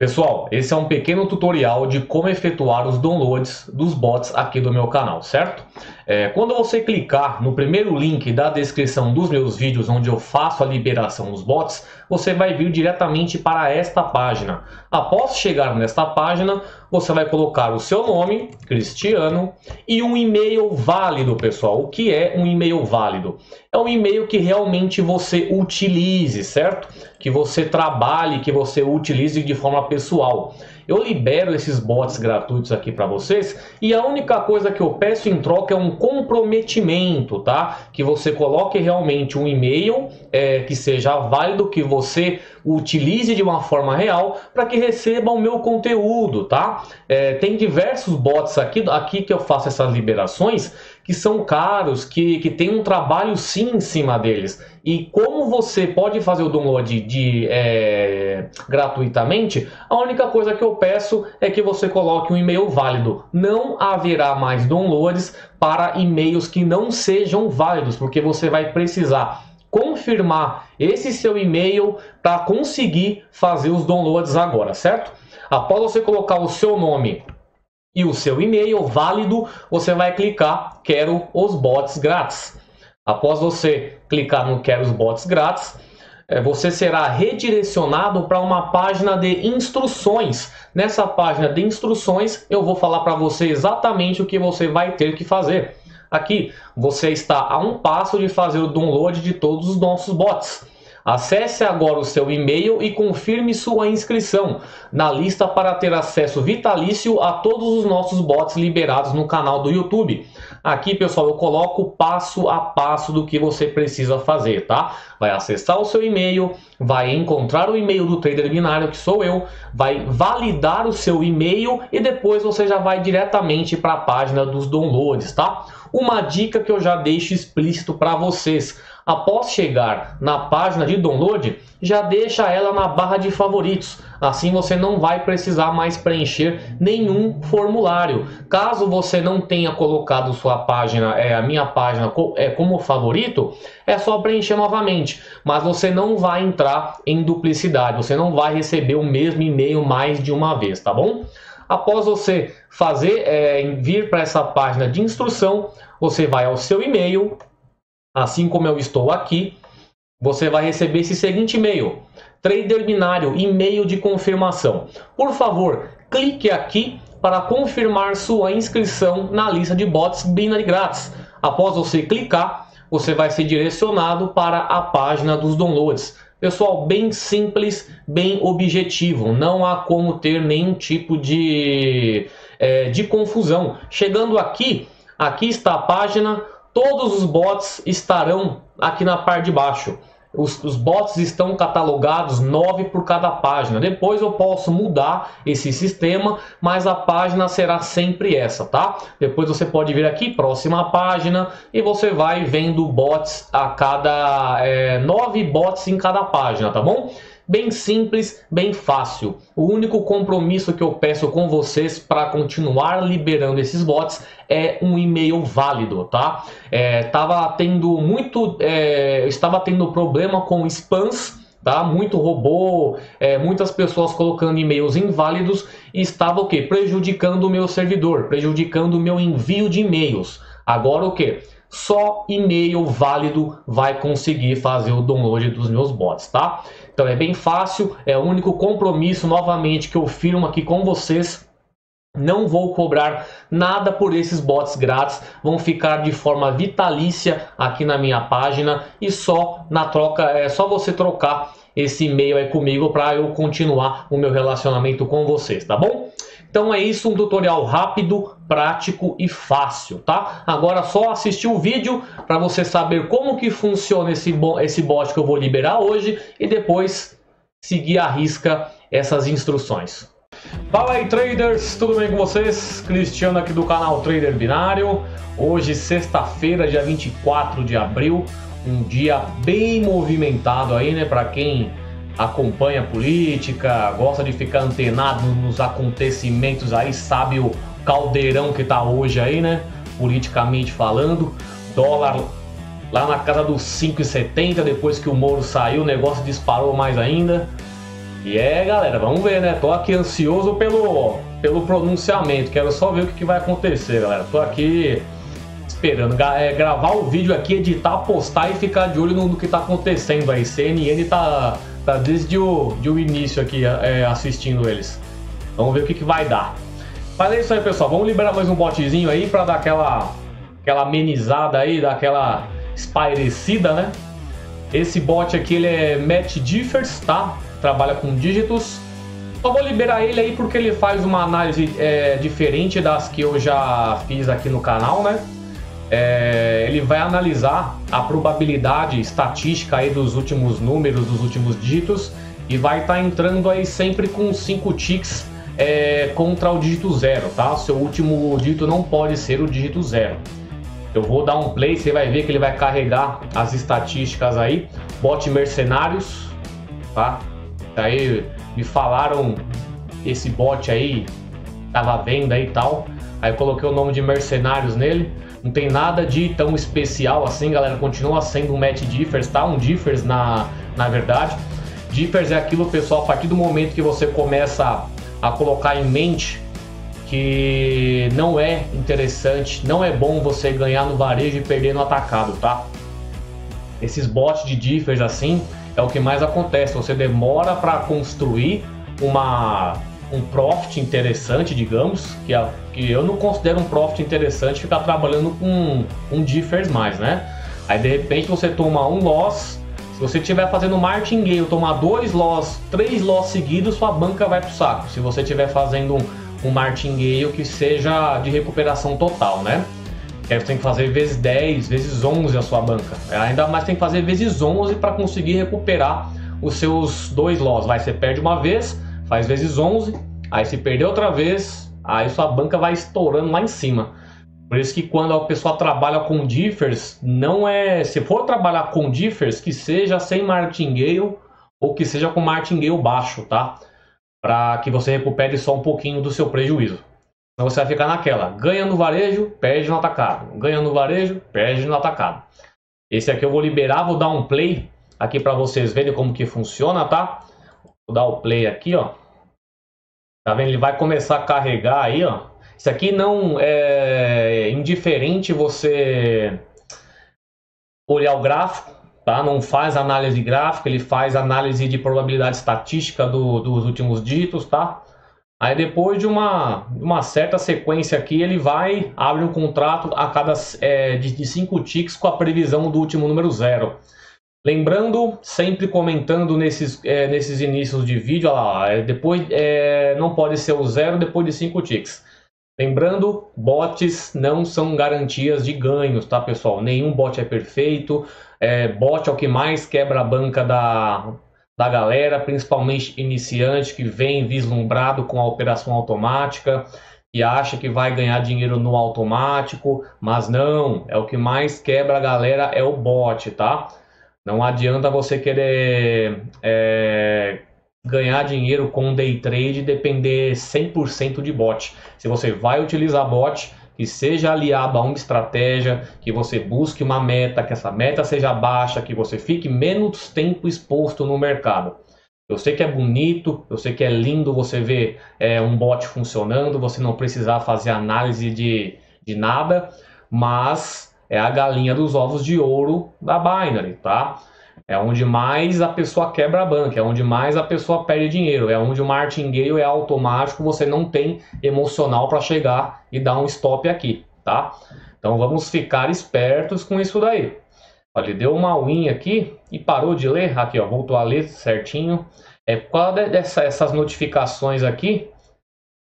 Pessoal, esse é um pequeno tutorial de como efetuar os downloads dos bots aqui do meu canal, certo? Quando você clicar no primeiro link da descrição dos meus vídeos, onde eu faço a liberação dos bots, você vai vir diretamente para esta página. Após chegar nesta página, você vai colocar o seu nome, Cristiano, e um e-mail válido, pessoal. O que é um e-mail válido? É um e-mail que realmente você utilize, certo? Que você trabalhe, que você utilize de forma pessoal. Eu libero esses bots gratuitos aqui para vocês e a única coisa que eu peço em troca é um comprometimento, tá? Que você coloque realmente um e-mail que seja válido, que você utilize de uma forma real para que receba o meu conteúdo, tá? Tem diversos bots aqui que eu faço essas liberações que são caros, que tem um trabalho sim em cima deles. E como você pode fazer o download gratuitamente, a única coisa que eu peço é que você coloque um e-mail válido. Não haverá mais downloads para e-mails que não sejam válidos, porque você vai precisar confirmar esse seu e-mail para conseguir fazer os downloads agora, certo? Após você colocar o seu nome e o seu e-mail válido, você vai clicar Quero os bots grátis. Após você clicar no Quero os bots grátis, você será redirecionado para uma página de instruções. Nessa página de instruções, eu vou falar para você exatamente o que você vai ter que fazer. Aqui, você está a um passo de fazer o download de todos os nossos bots. Acesse agora o seu e-mail e confirme sua inscrição na lista para ter acesso vitalício a todos os nossos bots liberados no canal do YouTube. Aqui, pessoal, eu coloco passo a passo do que você precisa fazer, tá? Vai acessar o seu e-mail, vai encontrar o e-mail do trader binário, que sou eu, vai validar o seu e-mail e depois você já vai diretamente para a página dos downloads, tá? Uma dica que eu já deixo explícito para vocês: após chegar na página de download, já deixa ela na barra de favoritos. Assim você não vai precisar mais preencher nenhum formulário. Caso você não tenha colocado sua página, a minha página como favorito, é só preencher novamente. Mas você não vai entrar em duplicidade, você não vai receber o mesmo e-mail mais de uma vez, tá bom? Após você vir para essa página de instrução, você vai ao seu e-mail, assim como eu estou aqui, você vai receber esse seguinte e-mail: Trader Binário, e-mail de confirmação. Por favor, clique aqui para confirmar sua inscrição na lista de bots binário grátis. Após você clicar, você vai ser direcionado para a página dos downloads. Pessoal, bem simples, bem objetivo, não há como ter nenhum tipo de confusão. Chegando aqui está a página, todos os bots estarão aqui na parte de baixo. Os bots estão catalogados 9 por cada página. Depois eu posso mudar esse sistema, mas a página será sempre essa, tá? Depois você pode vir aqui, próxima página, e você vai vendo bots a cada 9 bots em cada página, tá bom? Bem simples, bem fácil. O único compromisso que eu peço com vocês para continuar liberando esses bots é um e-mail válido, tá? Eu estava tendo problema com spams, tá? Muito robô, muitas pessoas colocando e-mails inválidos e estava o quê? Prejudicando o meu servidor, prejudicando o meu envio de e-mails. Agora o quê? Só e-mail válido vai conseguir fazer o download dos meus bots, tá? Então é bem fácil, é o único compromisso novamente que eu firmo aqui com vocês. Não vou cobrar nada por esses bots grátis, vão ficar de forma vitalícia aqui na minha página e só na troca, é só você trocar esse e-mail aí comigo para eu continuar o meu relacionamento com vocês, tá bom? Então é isso, um tutorial rápido, prático e fácil, tá? Agora é só assistir o vídeo para você saber como que funciona esse bot que eu vou liberar hoje e depois seguir à risca essas instruções. Fala aí, traders, tudo bem com vocês? Cristiano aqui do canal Trader Binário. Hoje, sexta-feira, dia 24 de abril, um dia bem movimentado aí, né? Para quem acompanha a política, gosta de ficar antenado nos acontecimentos aí, sabe o caldeirão que tá hoje aí, né? Politicamente falando, dólar lá na casa dos 5,70, depois que o Moro saiu, o negócio disparou mais ainda. E galera, vamos ver, né? Tô aqui ansioso pelo pronunciamento. Quero só ver o que vai acontecer, galera. Tô aqui esperando gravar o vídeo aqui, editar, postar e ficar de olho no que tá acontecendo aí. CNN tá desde o início aqui assistindo eles. Vamos ver o que vai dar. Mas é isso aí, pessoal. Vamos liberar mais um botzinho aí pra dar aquela amenizada aí, dar aquela espairecida, né? Esse bot aqui, ele é Match Differs, tá? Trabalha com dígitos. Só vou liberar ele aí porque ele faz uma análise diferente das que eu já fiz aqui no canal, né? Ele vai analisar a probabilidade estatística aí dos últimos números, dos últimos dígitos, e vai estar entrando aí sempre com 5 ticks contra o dígito 0, tá? Seu último dígito não pode ser o dígito 0. Eu vou dar um play, você vai ver que ele vai carregar as estatísticas aí. Bot Mercenários, tá? Aí me falaram esse bot aí tava à venda aí e tal. Aí eu coloquei o nome de Mercenários nele. Não tem nada de tão especial assim, galera. Continua sendo um Match Differs, tá? Um Differs na verdade. Differs é aquilo, pessoal, a partir do momento que você começa a colocar em mente que não é interessante, não é bom você ganhar no varejo e perder no atacado, tá? Esses bots de Differs assim é o que mais acontece. Você demora para construir um profit interessante, digamos, que eu não considero um profit interessante ficar trabalhando com um Differs mais, né? Aí de repente você toma um loss. Se você estiver fazendo martingale, tomar 2 loss, 3 loss seguidos, sua banca vai pro saco. Se você estiver fazendo um martingale que seja de recuperação total, né? Aí você tem que fazer vezes 10, vezes 11 a sua banca. Ainda mais tem que fazer vezes 11 para conseguir recuperar os seus 2 loss. Você perde uma vez, faz vezes 11, aí se perder outra vez, aí sua banca vai estourando lá em cima. Por isso que quando a pessoa trabalha com Differs, se for trabalhar com Differs, que seja sem martingale ou que seja com martingale baixo, tá? Para que você recupere só um pouquinho do seu prejuízo. Então você vai ficar naquela, ganha no varejo, perde no atacado. Ganha no varejo, perde no atacado. Esse aqui eu vou liberar, vou dar um play aqui para vocês verem como que funciona, tá? Vou dar o play aqui, ó. Tá vendo? Ele vai começar a carregar aí, ó. Isso aqui não é indiferente você olhar o gráfico, tá? Não faz análise gráfica, ele faz análise de probabilidade estatística dos últimos dígitos, tá? Aí depois de uma certa sequência aqui, ele abre um contrato a cada de 5 ticks com a previsão do último número 0. Lembrando, sempre comentando nesses inícios de vídeo, olha lá, depois não pode ser o 0 depois de 5 ticks. Lembrando, bots não são garantias de ganhos, tá, pessoal? Nenhum bot é perfeito. Bot é o que mais quebra a banca da galera, principalmente iniciante que vem vislumbrado com a operação automática e acha que vai ganhar dinheiro no automático, mas não, o que mais quebra a galera é o bot, tá? Não adianta você querer ganhar dinheiro com day trade e depender 100% de bot. Se você vai utilizar bot, que seja aliado a uma estratégia, que você busque uma meta, que essa meta seja baixa, que você fique menos tempo exposto no mercado. Eu sei que é bonito, eu sei que é lindo você ver um bot funcionando, você não precisar fazer análise de nada, mas é a galinha dos ovos de ouro da Binary, tá? É onde mais a pessoa quebra a banca, é onde mais a pessoa perde dinheiro, é onde o martingale é automático, você não tem emocional para chegar e dar um stop aqui, tá? Então vamos ficar espertos com isso daí. Olha, ele deu uma win aqui e parou de ler, aqui ó, voltou a ler certinho. Por causa dessas notificações aqui,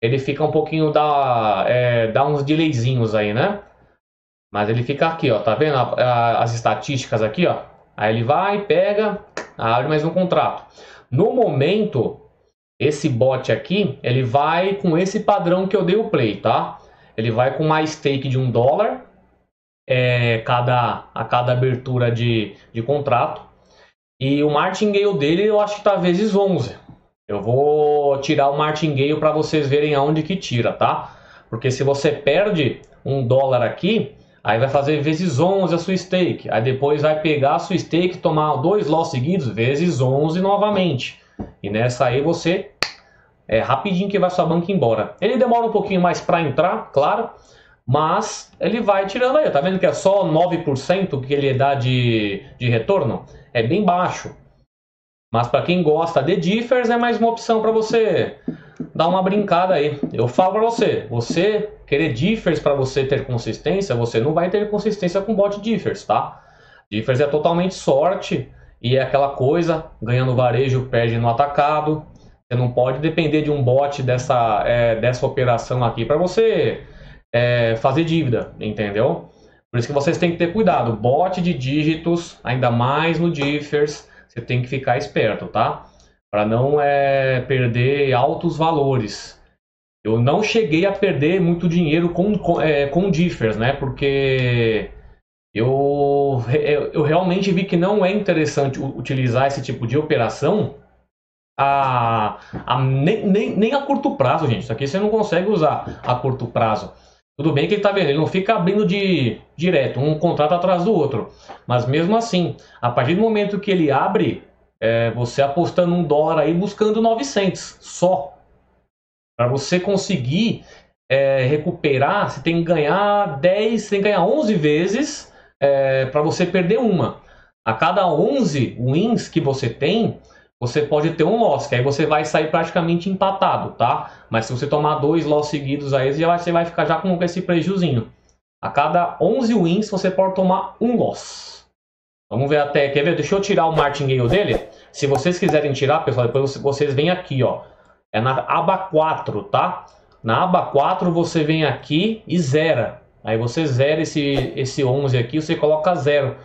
ele fica um pouquinho, dá uns delayzinhos aí, né? Mas ele fica aqui, ó, tá vendo as estatísticas aqui, ó? Aí ele vai, pega, abre mais um contrato. No momento, esse bot aqui, ele vai com esse padrão que eu dei o play, tá? Ele vai com mais stake de $1 a cada abertura de contrato. E o martingale dele eu acho que tá vezes 11. Eu vou tirar o martingale para vocês verem aonde que tira, tá? Porque se você perde $1 aqui, aí vai fazer vezes 11 a sua stake. Aí depois vai pegar a sua stake, tomar 2 loss seguidos, vezes 11 novamente. E nessa aí você é rapidinho que vai sua banca embora. Ele demora um pouquinho mais para entrar, claro, mas ele vai tirando aí. Tá vendo que é só 9% que ele dá de retorno? É bem baixo. Mas para quem gosta de differs é mais uma opção para você dar uma brincada aí. Eu falo para você querer differs para você ter consistência, você não vai ter consistência com bot differs, tá? Differs é totalmente sorte e é aquela coisa, ganha no varejo, perde no atacado. Você não pode depender de um bot dessa operação aqui para você fazer dívida, entendeu? Por isso que vocês têm que ter cuidado. Bot de dígitos, ainda mais no differs, você tem que ficar esperto, tá? Para não perder altos valores. Eu não cheguei a perder muito dinheiro com differs, né? Porque eu realmente vi que não é interessante utilizar esse tipo de operação nem a curto prazo, gente. Isso aqui você não consegue usar a curto prazo. Tudo bem que ele tá vendo, ele não fica abrindo direto, um contrato atrás do outro. Mas mesmo assim, a partir do momento que ele abre, você apostando $1 aí, buscando 900 só. Para você conseguir recuperar, você tem que ganhar 10, você tem que ganhar 11 vezes para você perder uma. A cada 11 wins que você tem, você pode ter um loss, que aí você vai sair praticamente empatado, tá? Mas se você tomar 2 loss seguidos aí, você vai ficar já com esse prejuzinho. A cada 11 wins, você pode tomar um loss. Vamos ver até, quer ver? Deixa eu tirar o martingale dele. Se vocês quiserem tirar, pessoal, depois vocês vêm aqui, ó. É na aba 4, tá? Na aba 4 você vem aqui e zera. Aí você zera esse 11 aqui, você coloca 0.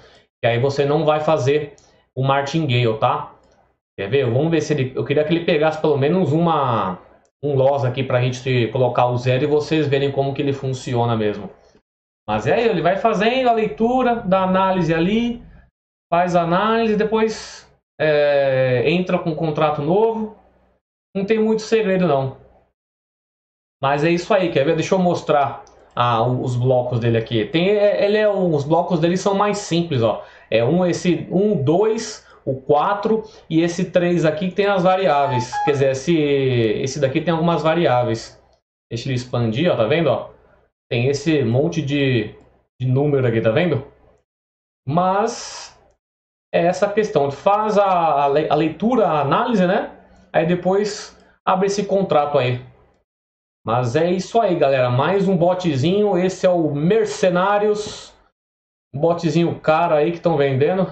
E aí você não vai fazer o martingale, tá? Quer ver? Vamos ver se ele... Eu queria que ele pegasse pelo menos um loss aqui pra gente colocar o 0 e vocês verem como que ele funciona mesmo. Mas ele vai fazendo a leitura da análise ali, faz a análise, depois entra com um contrato novo. Não tem muito segredo não. Mas é isso aí, quer ver? Deixa eu mostrar os blocos dele aqui. Os blocos dele são mais simples, ó. Esse 1, 2... o 4 e esse 3 aqui tem as variáveis. Quer dizer, esse daqui tem algumas variáveis. Deixa ele expandir, ó, tá vendo? Ó? Tem esse monte de número aqui, tá vendo? Mas é essa questão. Faz a leitura, a análise, né? Aí depois abre esse contrato aí. Mas é isso aí, galera. Mais um botzinho. Esse é o Mercenários. Um botzinho caro aí que estão vendendo.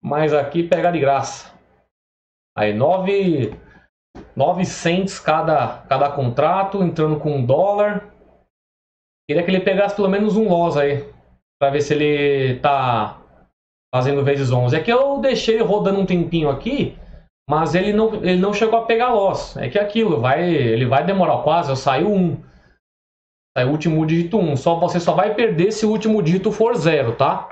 Mas aqui pega de graça. Aí 9 cents cada contrato, entrando com $1. Queria que ele pegasse pelo menos um loss aí, para ver se ele tá fazendo vezes 11. É que eu deixei ele rodando um tempinho aqui, mas ele não chegou a pegar loss. É que aquilo, ele vai demorar quase, saiu 1. Saiu o último dígito 1. Você só vai perder se o último dígito for 0, tá?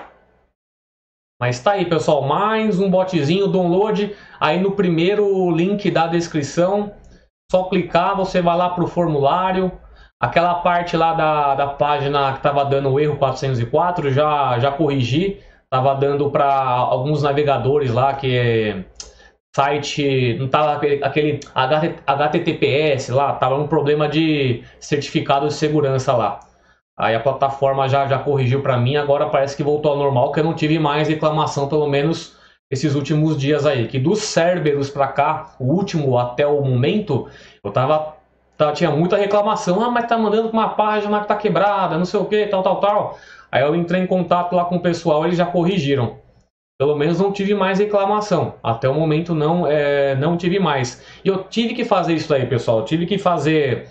Mas tá aí, pessoal, mais um botzinho, download aí no primeiro link da descrição. Só clicar, você vai lá pro formulário. Aquela parte lá da página que tava dando o erro 404, já corrigi. Tava dando para alguns navegadores lá que site, não tava aquele HTTPS lá, tava um problema de certificado de segurança lá. Aí a plataforma já corrigiu para mim, agora parece que voltou ao normal, que eu não tive mais reclamação, pelo menos esses últimos dias aí. Que dos Cerberus para cá, o último até o momento, eu tinha muita reclamação. Ah, mas tá mandando uma página que tá quebrada, não sei o que, tal. Aí eu entrei em contato lá com o pessoal, eles já corrigiram. Pelo menos não tive mais reclamação. Até o momento não tive mais. E eu tive que fazer isso aí, pessoal. Eu tive que fazer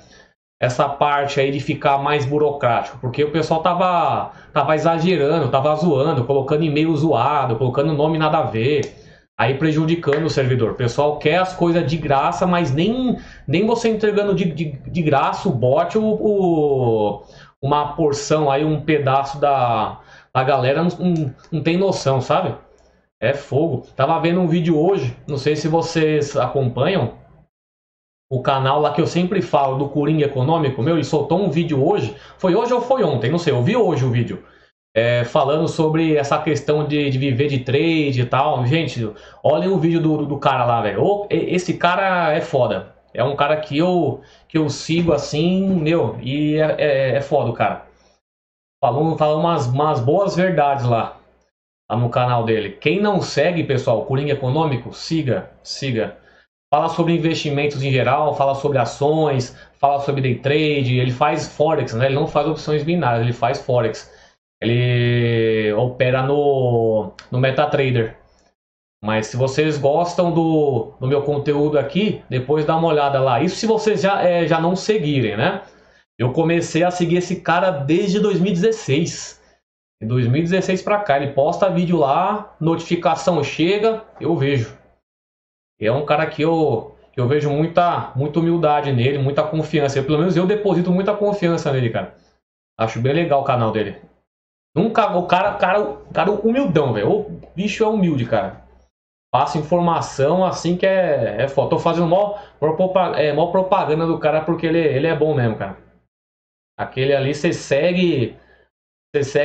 essa parte aí de ficar mais burocrático, porque o pessoal tava exagerando, tava zoando, colocando e-mail zoado, colocando nome nada a ver, aí prejudicando o servidor. O pessoal quer as coisas de graça, mas nem você entregando de graça o bot, uma porção aí, um pedaço da galera não tem noção, sabe? É fogo. Tava vendo um vídeo hoje, não sei se vocês acompanham, o canal lá que eu sempre falo do Coringa Econômico, ele soltou um vídeo hoje. Foi hoje ou foi ontem? Não sei, eu vi hoje o vídeo. falando sobre essa questão de viver de trade e tal. Gente, olhem o vídeo do cara lá, velho. Esse cara é foda. É um cara que eu sigo assim, meu, e é foda o cara. Falou umas boas verdades lá no canal dele. Quem não segue, pessoal, Coringa Econômico, siga. Fala sobre investimentos em geral, fala sobre ações, fala sobre day trade, ele faz forex, né? Ele não faz opções binárias, ele faz forex. Ele opera no MetaTrader. Mas se vocês gostam do meu conteúdo aqui, depois dá uma olhada lá. Isso se vocês já não seguirem, né? Eu comecei a seguir esse cara desde 2016. De 2016 para cá, ele posta vídeo lá, notificação chega, eu vejo. É um cara que eu vejo muita humildade nele, muita confiança. Pelo menos eu deposito muita confiança nele, cara. Acho bem legal o canal dele. Nunca, o cara humildão, velho. O bicho é humilde, cara. Passa informação assim que é foda. Tô fazendo mó propaganda do cara porque ele é bom mesmo, cara. Aquele ali você segue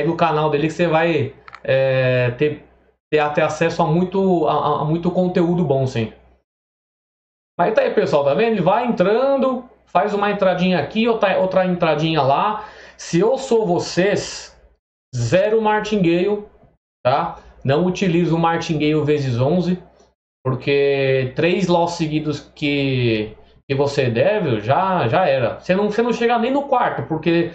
o canal dele que você vai ter até acesso a muito conteúdo bom, sim. Mas tá aí, pessoal, tá vendo? Ele vai entrando, faz uma entradinha aqui, outra entradinha lá. Se eu sou vocês, zero martingale, tá? Não utilizo o martingale vezes 11, porque 3 loss seguidos que você deve, já era. Você não chega nem no quarto, porque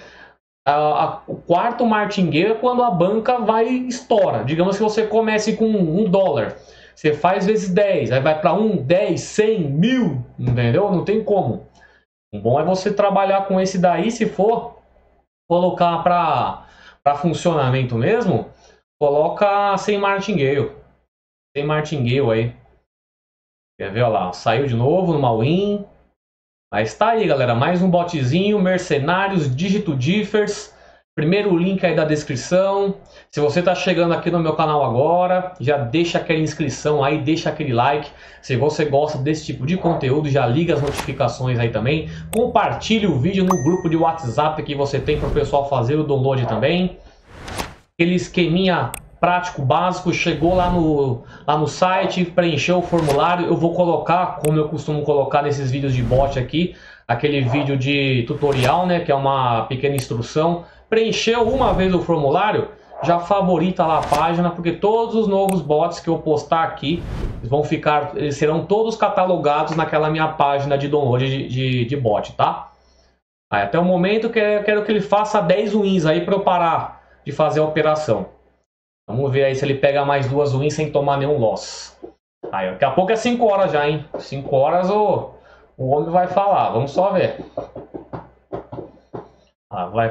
o quarto martingale é quando a banca vai estoura. Digamos que você comece com $1. Você faz vezes 10, aí vai para 1, 10, 100, 1000, entendeu? Não tem como. O bom é você trabalhar com esse daí, se for colocar para funcionamento mesmo, coloca sem martingale. Sem martingale aí. Quer ver? Olha lá, saiu de novo no all-in. Mas tá aí, galera, mais um botzinho, Mercenários, Dígito Differs. Primeiro link aí da descrição. Se você está chegando aqui no meu canal agora, já deixa aquela inscrição aí, deixa aquele like. Se você gosta desse tipo de conteúdo, já liga as notificações aí também. Compartilhe o vídeo no grupo de WhatsApp que você tem para o pessoal fazer o download também. Aquele esqueminha prático, básico, chegou lá no site, preencheu o formulário. Eu vou colocar, como eu costumo colocar nesses vídeos de bot aqui, aquele vídeo de tutorial, né, que é uma pequena instrução. Preencheu uma vez o formulário, já favorita lá a página, porque todos os novos bots que eu postar aqui eles serão todos catalogados naquela minha página de download de bot, tá? Aí, até o momento eu quero que ele faça 10 wins aí para eu parar de fazer a operação. Vamos ver aí se ele pega mais 2 wins sem tomar nenhum loss. Aí, daqui a pouco é 5 horas já, hein? 5 horas o homem vai falar, vamos só ver. Vai.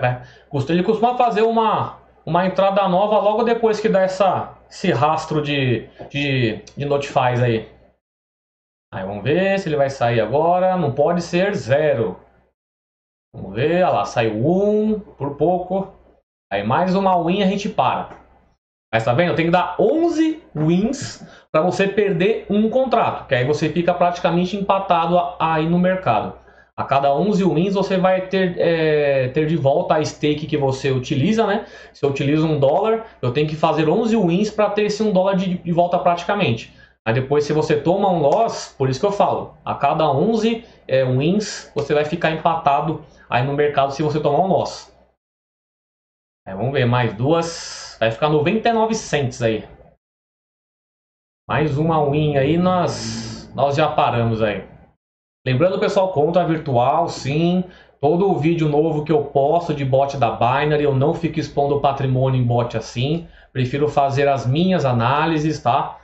Ele costuma fazer uma entrada nova logo depois que dá esse rastro de notifies aí. Aí vamos ver se ele vai sair agora. Não pode ser 0. Vamos ver, olha lá, saiu 1 por pouco. Aí mais uma win a gente para. Mas tá vendo? Tem que dar 11 wins para você perder um contrato. Que aí você fica praticamente empatado aí no mercado. A cada 11 wins você vai ter de volta a stake que você utiliza, né? Se eu utilizo $1, eu tenho que fazer 11 wins para ter esse $1 de volta praticamente. Aí depois, se você toma um loss, por isso que eu falo, a cada 11 wins você vai ficar empatado aí no mercado se você tomar um loss. Aí, vamos ver, mais 2, vai ficar 99 cents aí. Mais uma win aí, nós já paramos aí. Lembrando, pessoal, conta virtual, sim. Todo vídeo novo que eu posto de bot da Binary, eu não fico expondo o patrimônio em bot assim. Prefiro fazer as minhas análises, tá?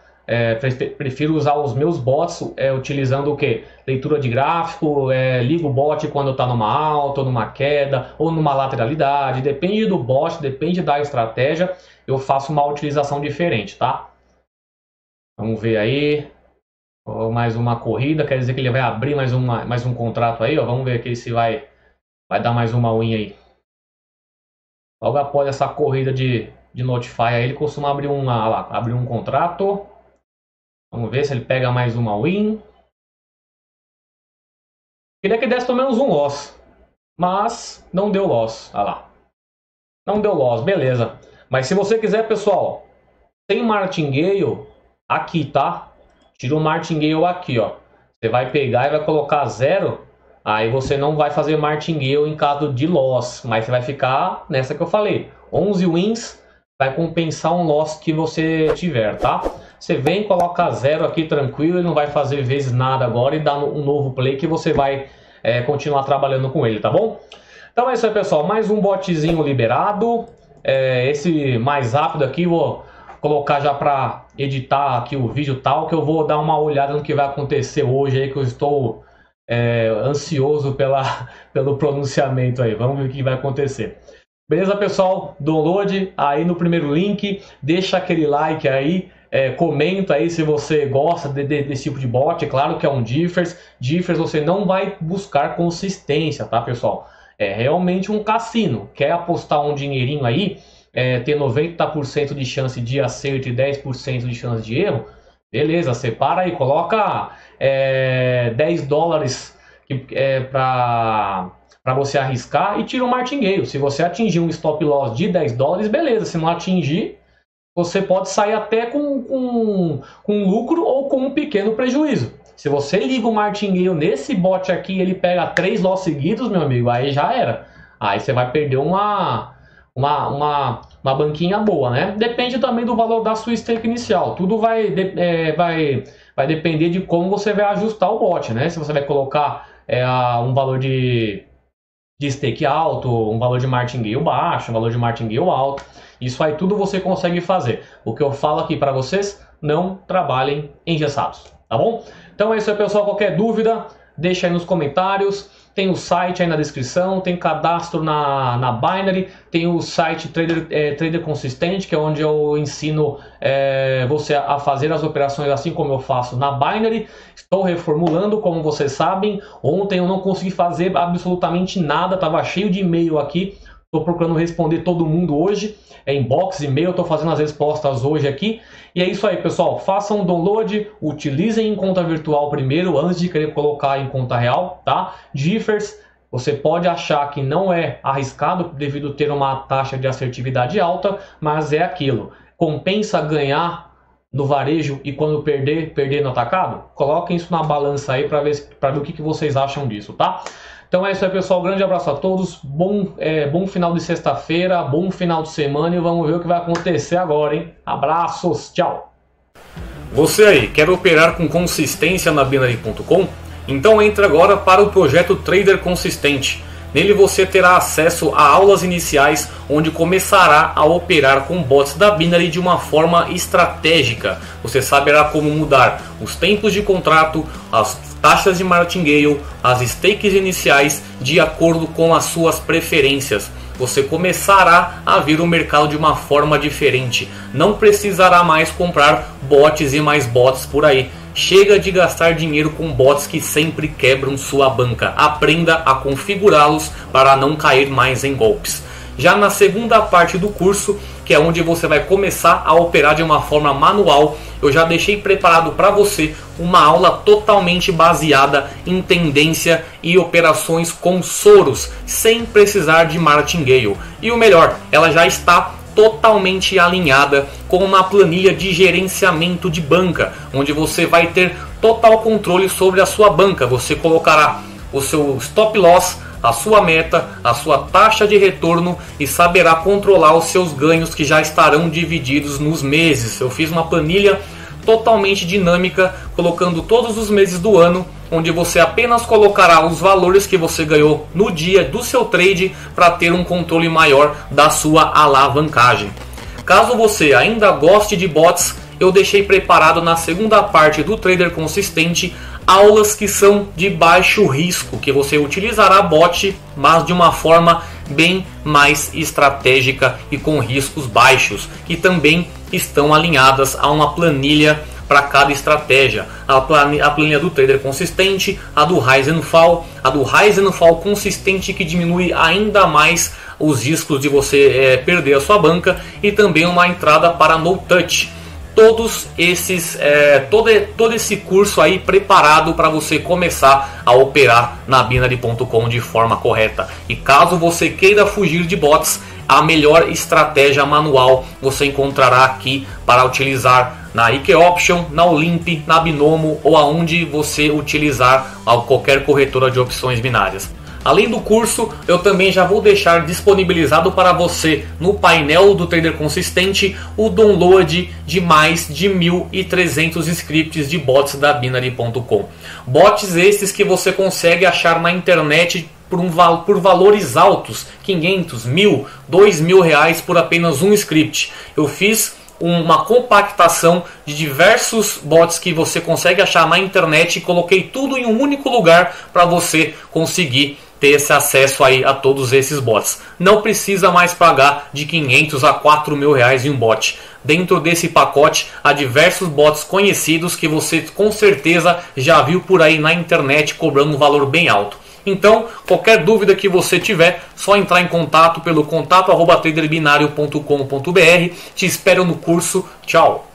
Prefiro usar os meus bots utilizando o que? Leitura de gráfico, ligo o bot quando está numa alta, ou numa queda, ou numa lateralidade. Depende do bot, depende da estratégia, eu faço uma utilização diferente, tá? Vamos ver aí. Mais uma corrida, quer dizer que ele vai abrir mais um contrato aí, ó. Vamos ver aqui se vai dar mais uma win aí. Logo após essa corrida de notify aí, ele costuma abrir um contrato. Vamos ver se ele pega mais uma win. Queria que desse pelo menos um loss, mas não deu loss. Olha lá. Não deu loss, beleza. Mas se você quiser, pessoal, sem martingale, aqui, tá? Tira o martingale aqui, ó. Você vai pegar e vai colocar 0. Aí você não vai fazer martingale em caso de loss. Mas você vai ficar nessa que eu falei. 11 wins vai compensar um loss que você tiver, tá? Você vem, coloca 0 aqui tranquilo. Ele não vai fazer vezes nada agora. E dá um novo play que você vai continuar trabalhando com ele, tá bom? Então é isso aí, pessoal. Mais um botzinho liberado. Esse mais rápido aqui, vou colocar já para editar aqui o vídeo tal, que eu vou dar uma olhada no que vai acontecer hoje aí, que eu estou ansioso pelo pronunciamento aí. Vamos ver o que vai acontecer. Beleza, pessoal? Download aí no primeiro link, deixa aquele like aí, comenta aí se você gosta desse tipo de bot. É claro que é um Differs. Differs você não vai buscar consistência, tá, pessoal? É realmente um cassino. Quer apostar um dinheirinho aí, ter 90% de chance de acerto e 10% de chance de erro? Beleza, separa aí, coloca $10 para você arriscar e tira um martingale. Se você atingir um stop loss de $10, beleza. Se não atingir, você pode sair até com lucro ou com um pequeno prejuízo. Se você liga o martingale nesse bot aqui, ele pega 3 loss seguidos, meu amigo, aí já era. Aí você vai perder uma banquinha boa, né? Depende também do valor da sua stake inicial. Tudo vai depender de como você vai ajustar o bot, né? Se você vai colocar um valor de stake alto, um valor de martingale baixo, um valor de martingale alto. Isso aí tudo você consegue fazer. O que eu falo aqui para vocês, não trabalhem engessados, tá bom? Então é isso aí, pessoal. Qualquer dúvida, deixa aí nos comentários. Tem o site aí na descrição, tem cadastro na Binary, tem o site Trader Consistent, que é onde eu ensino você a fazer as operações assim como eu faço na Binary. Estou reformulando, como vocês sabem. Ontem eu não consegui fazer absolutamente nada, estava cheio de e-mail aqui. Estou procurando responder todo mundo hoje. Inbox, e-mail, estou fazendo as respostas hoje aqui. E é isso aí, pessoal. Façam o download, utilizem em conta virtual primeiro, antes de querer colocar em conta real, tá? Differs, você pode achar que não é arriscado devido a ter uma taxa de assertividade alta, mas é aquilo. Compensa ganhar no varejo e quando perder no atacado? Coloquem isso na balança aí para ver o que vocês acham disso, tá? Então é isso aí, pessoal. Grande abraço a todos. Bom final de sexta-feira, bom final de semana e vamos ver o que vai acontecer agora, hein? Abraços, tchau! Você aí, quer operar com consistência na Binary.com? Então entre agora para o projeto Trader Consistent. Nele você terá acesso a aulas iniciais onde começará a operar com bots da Binary de uma forma estratégica. Você saberá como mudar os tempos de contrato, as taxas de martingale, as stakes iniciais de acordo com as suas preferências. Você começará a ver o mercado de uma forma diferente. Não precisará mais comprar bots e mais bots por aí. Chega de gastar dinheiro com bots que sempre quebram sua banca. Aprenda a configurá-los para não cair mais em golpes. Já na segunda parte do curso, que é onde você vai começar a operar de uma forma manual, eu já deixei preparado para você uma aula totalmente baseada em tendência e operações com Soros, sem precisar de martingale. E o melhor, ela já está totalmente alinhada com uma planilha de gerenciamento de banca, onde você vai ter total controle sobre a sua banca. Você colocará o seu stop loss, a sua meta, a sua taxa de retorno e saberá controlar os seus ganhos que já estarão divididos nos meses. Eu fiz uma planilha totalmente dinâmica, colocando todos os meses do ano, onde você apenas colocará os valores que você ganhou no dia do seu trade para ter um controle maior da sua alavancagem. Caso você ainda goste de bots, eu deixei preparado na segunda parte do Trader Consistente aulas que são de baixo risco, que você utilizará bot, mas de uma forma bem mais estratégica e com riscos baixos, que também estão alinhadas a uma planilha para cada estratégia. A planilha do Trader Consistente, a do Rise and Fall, a do Rise and Fall Consistente, que diminui ainda mais os riscos de você perder a sua banca, e também uma entrada para No Touch. Todos esses, todo esse curso aí preparado para você começar a operar na Binary.com de forma correta. E caso você queira fugir de bots, a melhor estratégia manual você encontrará aqui para utilizar na IK Option, na Olimp, na Binomo ou aonde você utilizar qualquer corretora de opções binárias. Além do curso, eu também já vou deixar disponibilizado para você no painel do Trader Consistente o download de mais de 1.300 scripts de bots da Binary.com. Bots estes que você consegue achar na internet por valores altos, 500, 1.000, 2.000 reais por apenas um script. Eu fiz uma compactação de diversos bots que você consegue achar na internet e coloquei tudo em um único lugar para você conseguir ter esse acesso aí a todos esses bots. Não precisa mais pagar de 500 a 4.000 reais em um bot. Dentro desse pacote há diversos bots conhecidos que você com certeza já viu por aí na internet cobrando um valor bem alto. Então, qualquer dúvida que você tiver, só entrar em contato pelo contato@traderbinario.com.br. Te espero no curso. Tchau!